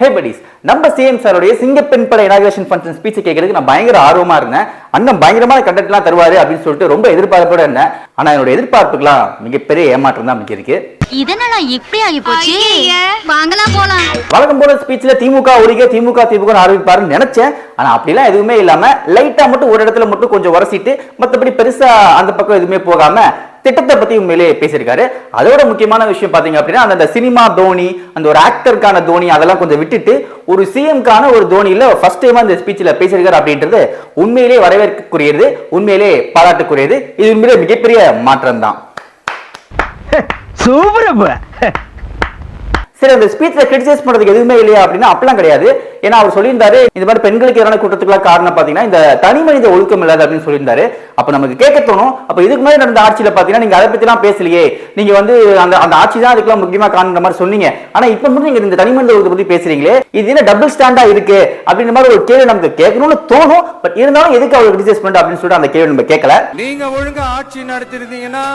Hey buddies, நம்ம CM சாரோடைய சிங்கப்பெண் பட inauguration function speech கேட்கறதுக்கு நான் பயங்கர ஆர்வமா இருந்தேன். அண்ணன் பயங்கரமான கண்டென்ட்லாம் தருவாரு அப்படின்னு சொல்லிட்டு ரொம்ப எதிர்பார்ப்போட இருந்தேன். ஆனா என்னோட எதிர்பார்ப்புக்கெல்லாம் மிகப்பெரிய ஏமாற்றம் தான் இருக்கு. இதனால இப்படி ஆகி போச்சு. வாங்கலாம் போலாம். வழக்கம் போல ஸ்பீச்ல திமுக ஒழிக திமுக ஆரம்பிப்பாருன்னு நினைச்சேன். ஆனா அப்படிலாம் எதுவுமே இல்லாம லைட்டா மட்டும் ஒரு இடத்துல மட்டும் கொஞ்சம் உரசிட்டு மற்றபடி பெருசா அந்த பக்கம் எதுவுமே போகாம திட்டத்தை பத்தி உண்மையிலே பேசியிருக்காரு. அதோட முக்கியமான விஷயம் பாத்தீங்க அப்படின்னா அந்த சினிமா தோனி, அந்த ஒரு ஆக்டருக்கான தோனி அதெல்லாம் கொஞ்சம் விட்டுட்டு ஒரு சிஎம்கான ஒரு தோனியில ஃபர்ஸ்ட் டைம் அந்த ஸ்பீச்ல பேசியிருக்காரு அப்படின்றது உண்மையிலே வரவேற்கக்கூடியது, உண்மையிலே பாராட்டுக்குரியது. இது உண்மையிலே மிகப்பெரிய மாற்றம் தான். சரி, அந்த ஸ்பீச்ல கிரிட்டிசைஸ் பண்றதுக்கு எதுவுமே இல்லையா அப்படின்னா அப்படிலாம் கிடையாது. ஏன்னா அவர் சொல்லியிருந்தாரு இந்த மாதிரி பெண்களுக்கு எதிரான குற்றத்துக்குலாம் காரணம் பாத்தீங்கன்னா இந்த தனி மனித ஒழுக்கம் இல்லாத அப்படின்னு சொல்லியிருந்தாரு. அப்ப நமக்கு கேட்க தோணும், அப்ப இதுக்கு மாதிரி நடந்த ஆட்சியில பாத்தீங்கன்னா நீங்க அதை பத்தி எல்லாம் பேசலையே, நீங்க வந்து அந்த ஆட்சி தான் அதுக்கெல்லாம் முக்கியமா காரணம் மாதிரி சொன்னீங்க. ஆனா இப்ப மட்டும் நீங்க இந்த தனி மனித ஒழுக்கத்தை பத்தி பேசுறீங்களே, இது என்ன டபுள் ஸ்டாண்டா இருக்கு அப்படின்ற மாதிரி ஒரு கேள்வி நமக்கு கேட்கணும்னு தோணும். பட் இருந்தாலும் எதுக்கு அவர் கிரிட்டிசைஸ் பண்ண அப்படின்னு சொல்லிட்டு அந்த கேள்வி நம்ம கேட்கல. நீங்க ஒழுங்கா ஆட்சி நடத்திருந்தீங்கன்னா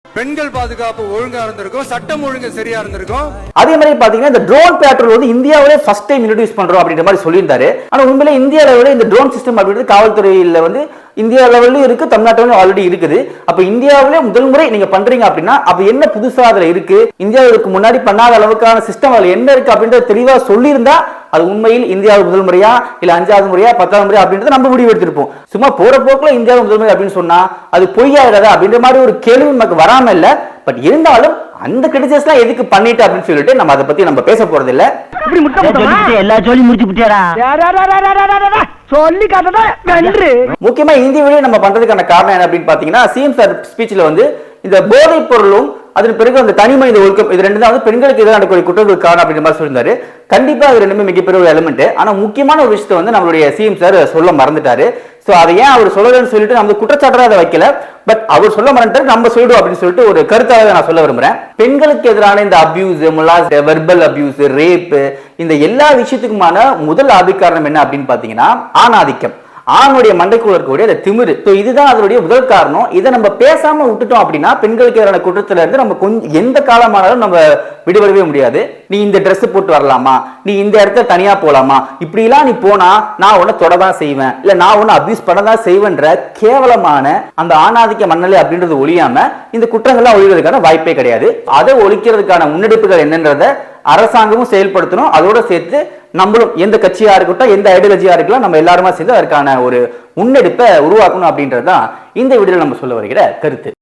பெண்கள் பாதுகாப்பு ஒழுங்கா இருந்திருக்கும், சட்டம் ஒழுங்கு சரியா இருந்திருக்கும். அதே மாதிரி பாத்தீங்கன்னா இந்த ட்ரோன் பேட்ரோல் வந்து இந்தியாவிலே ஃபர்ஸ்ட் டைம் இன்ட்ரோடியூஸ் பண்றோம் அப்படின்ற மாதிரி சொல்லியிருந்தாரு. ஆனா உண்மையிலே இந்தியா லெவலில் இந்த ட்ரோன் சிஸ்டம் அப்படின்றது காவல்துறையில வந்து இந்தியா லெவலிலும் இருக்கு, தமிழ்நாட்டிலும் ஆல்ரெடி இருக்குது. அப்ப இந்தியாவிலே முதல் முறை நீங்க பண்றீங்க அப்படின்னா அப்ப என்ன புதுசா அதுல இருக்கு, இந்தியாவுக்கு முன்னாடி பண்ணாத அளவுக்கான சிஸ்டம் அதுல என்ன இருக்கு அப்படின்றத தெளிவா சொல்லியிருந்தா அது உண்மையில் இந்தியாவுக்கு முதல் முறையா இல்ல 5வது முறையா 10வது முறையா அப்படின்றத நம்ம முடிவு எடுத்திருப்போம். சும்மா போற போக்குல இந்தியாவுக்கு முதல் முறை அப்படின்னு சொன்னா அது பொய்யாகிறதா அப்படின்ற மாதிரி ஒரு கேள்வி நமக்கு வராம இல்ல. பட் இருந்தாலும் அந்த கிரிட்டிசைஸ்லாம் எதுக்கு பண்ணிட்டு அப்படின்னு சொல்லிட்டு நம்ம அதை பத்தி நம்ம பேச போறது இல்ல. முக்கியமா இந்த வீடியோ நம்ம பண்றதுக்கான காரணம் என்ன அப்படின்னு பாத்தீங்கன்னா சிஎம் சார் ஸ்பீச்ல வந்து இந்த போதைப் பொருளும் அதன் பிறகு அந்த தனி மனித ஒழுக்கம் இது ரெண்டு தான் வந்து பெண்களுக்கு எதிரான நடக்கக்கூடிய குற்றங்களுக்கு காரணம் அப்படின்ற மாதிரி சொல்லியிருந்தாரு. கண்டிப்பா அது ரெண்டுமே மிகப்பெரிய ஒரு எலிமெண்ட். ஆனா முக்கியமான ஒரு விஷயத்தை வந்து நம்மளுடைய சிஎம் சார் சொல்ல மறந்துட்டாரு. சோ அதை ஏன் அவர் சொல்லலன்னு சொல்லிட்டு நம்ம குற்றச்சாட்டா அதை வைக்கல, பட் அவர் சொல்ல மறந்துட்டாரு, நம்ம சொல்லிடுவோம் அப்படின்னு சொல்லிட்டு ஒரு கருத்தாக நான் சொல்ல விரும்புறேன். பெண்களுக்கு எதிரான இந்த அபியூஸ், வெர்பல் அபியூஸ், ரேப், இந்த எல்லா விஷயத்துக்குமான முதல் ஆதிக்காரணம் என்ன அப்படின்னு பாத்தீங்கன்னா ஆணாதிக்கம், ஆணுடைய மண்டைக்குள்ள இருக்கக்கூடிய அந்த திமிரு. இதுதான் அதனுடைய முதல் காரணம். இதை நம்ம பேசாம விட்டுட்டோம் அப்படின்னா பெண்களுக்கு எதிரான குற்றத்துல இருந்து நம்ம கொஞ்சம் எந்த காலமானாலும் நம்ம விடுபடவே முடியாது. நீ இந்த ட்ரெஸ் போட்டு வரலாமா, நீ இந்த இடத்துல தனியா போலாமா, இப்படி எல்லாம் நீ போனா நான் உன்னை தொடதான் செய்வேன், இல்ல நான் உன்னை அபியூஸ் பண்ணதான் செய்வேன்ற கேவலமான அந்த ஆணாதிக்க மண்ணலை அப்படின்றது ஒழியாம இந்த குற்றங்கள்லாம் ஒழிவதற்கான வாய்ப்பே கிடையாது. அதை ஒழிக்கிறதுக்கான முன்னெடுப்புகள் என்னன்றத அரசாங்கமும் செயல்படுத்தணும். அதோட சேர்த்து நம்மளும் எந்த கட்சியா இருக்கட்டும் எந்த ஐடியாலஜியா இருக்கலாம் நம்ம எல்லாருமா சேர்ந்து அதற்கான ஒரு முன்னெடுப்பை உருவாக்கணும் அப்படின்றதுதான் இந்த வீடியோல நம்ம சொல்ல வருகிற கருத்து.